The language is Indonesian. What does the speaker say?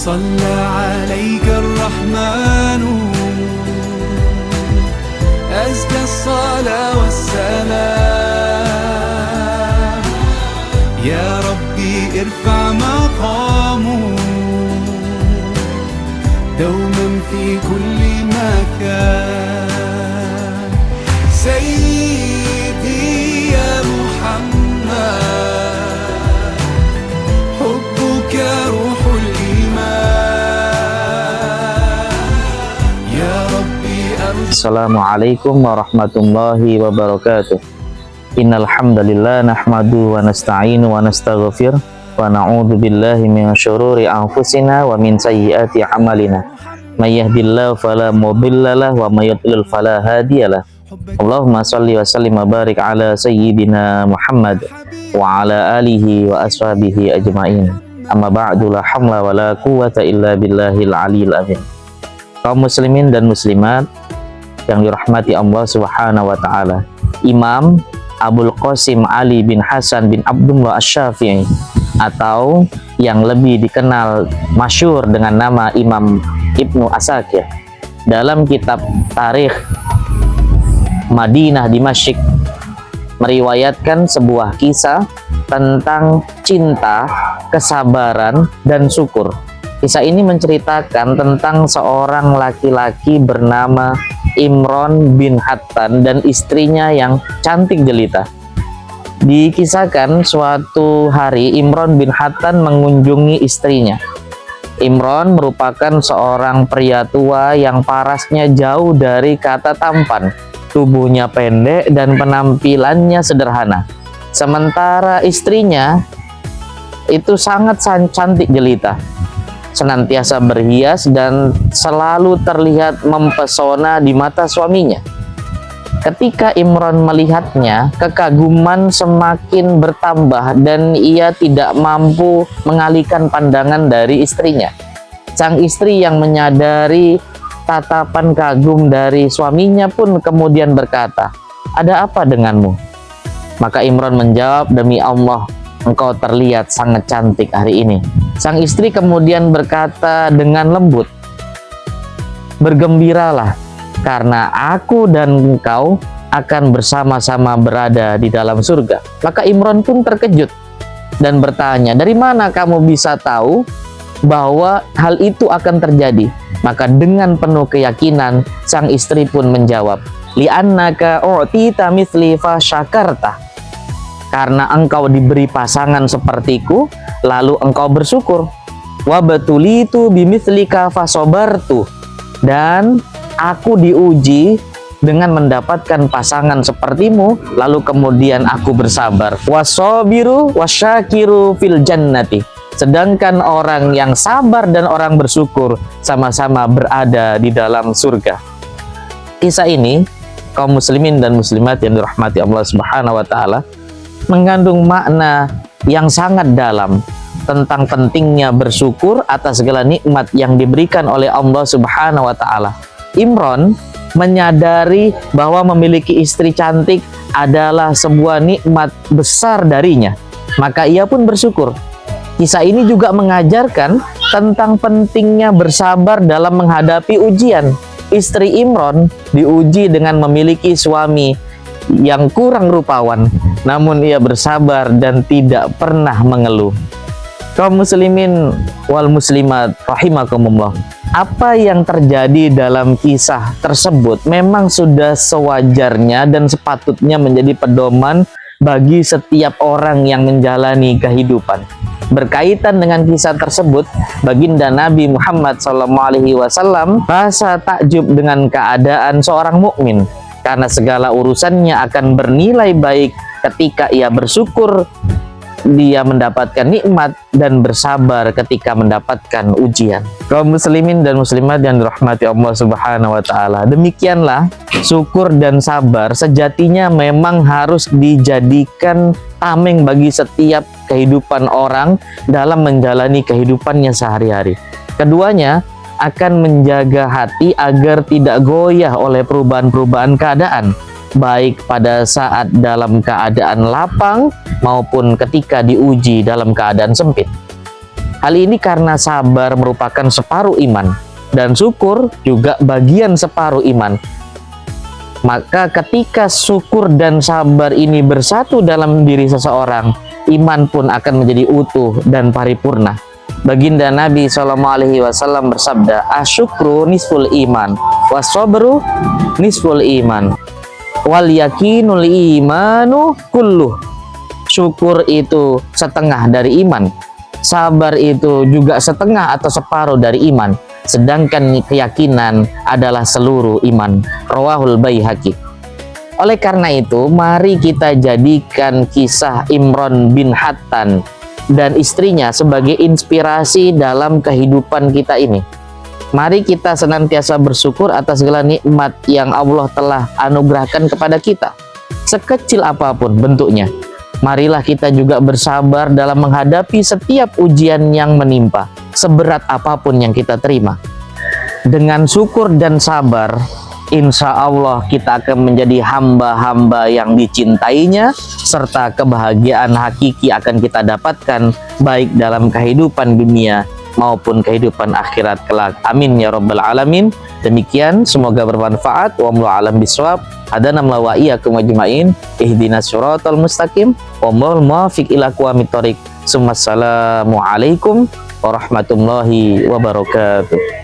صلى عليك الرحمن أزكى الصلاة والسلام يا ربي ارفع مقامه دوما في كل مكان سيدي يا محمد حبك روح الإيمان يا ربي Assalamualaikum warahmatullahi wabarakatuh. Innal hamdalillah nahmadu wa nasta'inu wa nastaghfir wa na'udzu billahi min syururi anfusina wa min sayyiati a'malina. May yahdihillahu fala mudhillalah wa may yudlil fala hadiyalah. Allahumma shalli wa sallim wa barik ala sayyidina Muhammad wa ala alihi wa ashabihi ajmain. Amma ba'du, la hamla wa la quwwata illa billahil aliyil azim. Kaum muslimin dan muslimat yang dirahmati Allah Subhanahu wa taala, Imam Abul Qasim Ali bin Hasan bin Abdullah Asy-Syafi'i atau yang lebih dikenal masyhur dengan nama Imam Ibnu Asakir, dalam kitab Tarikh Madinah Dimashq meriwayatkan sebuah kisah tentang cinta, kesabaran, dan syukur. Kisah ini menceritakan tentang seorang laki-laki bernama Imron bin Hattan dan istrinya yang cantik jelita. Dikisahkan suatu hari Imron bin Hattan mengunjungi istrinya. Imron merupakan seorang pria tua yang parasnya jauh dari kata tampan, tubuhnya pendek dan penampilannya sederhana. Sementara istrinya itu sangat cantik jelita, senantiasa berhias dan selalu terlihat mempesona di mata suaminya. Ketika Imron melihatnya, kekaguman semakin bertambah dan ia tidak mampu mengalihkan pandangan dari istrinya. Sang istri yang menyadari tatapan kagum dari suaminya pun kemudian berkata, "Ada apa denganmu?" Maka Imron menjawab, "Demi Allah, engkau terlihat sangat cantik hari ini." Sang istri kemudian berkata dengan lembut, "Bergembiralah, karena aku dan engkau akan bersama-sama berada di dalam surga." Maka Imron pun terkejut dan bertanya, "Dari mana kamu bisa tahu bahwa hal itu akan terjadi?" Maka dengan penuh keyakinan sang istri pun menjawab, "Li'annaka u'tita mithli fa syakarta." Karena engkau diberi pasangan sepertiku, lalu engkau bersyukur. Wa batulitu bimithlika fasobartu. Dan aku diuji dengan mendapatkan pasangan sepertimu, lalu kemudian aku bersabar. Wasobiru wasyakiru fil jannati. Sedangkan orang yang sabar dan orang bersyukur sama-sama berada di dalam surga. Kisah ini, kaum muslimin dan muslimat yang dirahmati Allah Subhanahu wa taala, mengandung makna yang sangat dalam tentang pentingnya bersyukur atas segala nikmat yang diberikan oleh Allah Subhanahu wa taala. Imron menyadari bahwa memiliki istri cantik adalah sebuah nikmat besar darinya, maka ia pun bersyukur. Kisah ini juga mengajarkan tentang pentingnya bersabar dalam menghadapi ujian. Istri Imron diuji dengan memiliki suami yang kurang rupawan, namun ia bersabar dan tidak pernah mengeluh. Kaum muslimin wal muslimat rahimakumullah, apa yang terjadi dalam kisah tersebut memang sudah sewajarnya dan sepatutnya menjadi pedoman bagi setiap orang yang menjalani kehidupan. Berkaitan dengan kisah tersebut, baginda Nabi Muhammad SAW rasa takjub dengan keadaan seorang mukmin, karena segala urusannya akan bernilai baik ketika ia bersyukur, dia mendapatkan nikmat, dan bersabar ketika mendapatkan ujian. Kaum muslimin dan muslimat yang dirahmati Allah Subhanahu wa taala, demikianlah syukur dan sabar sejatinya memang harus dijadikan tameng bagi setiap kehidupan orang dalam menjalani kehidupannya sehari-hari. Keduanya akan menjaga hati agar tidak goyah oleh perubahan-perubahan keadaan, baik pada saat dalam keadaan lapang maupun ketika diuji dalam keadaan sempit. Hal ini karena sabar merupakan separuh iman dan syukur juga bagian separuh iman. Maka ketika syukur dan sabar ini bersatu dalam diri seseorang, iman pun akan menjadi utuh dan paripurna. Baginda Nabi SAW bersabda, asyukru nisful iman, wassobru nisful iman, wal yakinul imanu kulluh. Syukur itu setengah dari iman, sabar itu juga setengah atau separuh dari iman, sedangkan keyakinan adalah seluruh iman. Rawahul Baihaqi. Oleh karena itu, mari kita jadikan kisah Imran bin Hattan dan istrinya sebagai inspirasi dalam kehidupan kita ini. Mari kita senantiasa bersyukur atas segala nikmat yang Allah telah anugerahkan kepada kita, sekecil apapun bentuknya. Marilah kita juga bersabar dalam menghadapi setiap ujian yang menimpa, seberat apapun yang kita terima. Dengan syukur dan sabar, insya Allah kita akan menjadi hamba-hamba yang dicintainya, serta kebahagiaan hakiki akan kita dapatkan baik dalam kehidupan dunia maupun kehidupan akhirat kelak. Amin ya rabbal alamin. Demikian, semoga bermanfaat. Wallahu a'lam bishawab. Hadana wa iyyakum ajmain. Ihdinas siratal mustaqim. Wal muwaffiq ila aqwamit thoriq. Assalamu alaikum warahmatullahi wabarakatuh.